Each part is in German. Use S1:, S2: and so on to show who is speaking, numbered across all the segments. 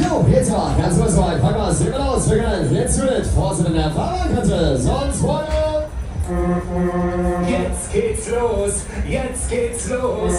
S1: Jo, jetzt mal, ganz kurz mal, packen wir es immer los, wir können jetzt mit Vorsitzender der Fahrerkette, sonst Freunde.
S2: Jetzt geht's los, jetzt geht's los.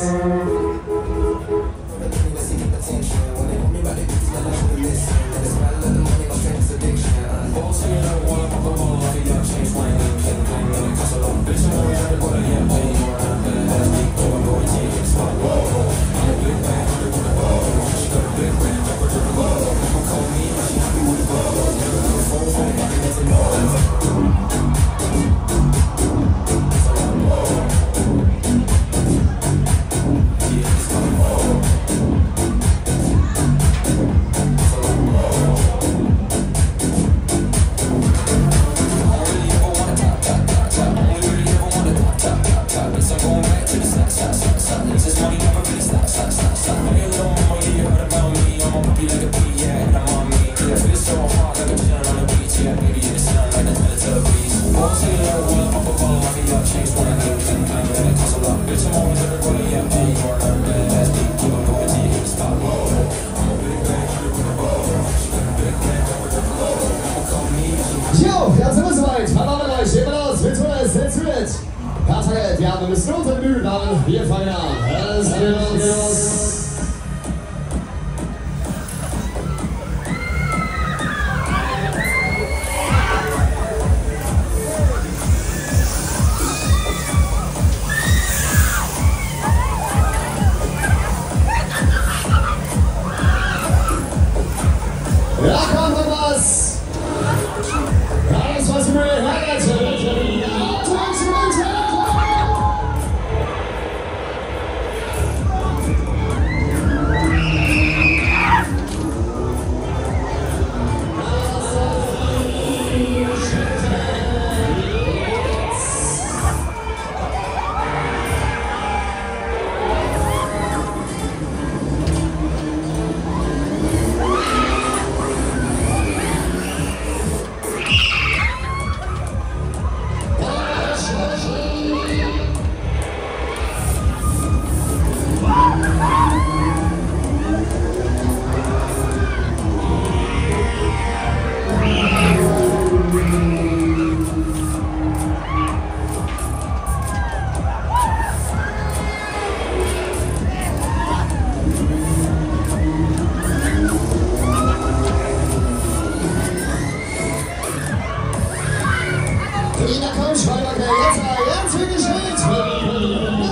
S1: Ja, wir müssen unter den Bühnen haben. Wir fangen an. Es geht los. Ja, komm, was? Alles, was wir hergestellt Ja, komm, Schweiger, jetzt mal, jetzt wird gespielt.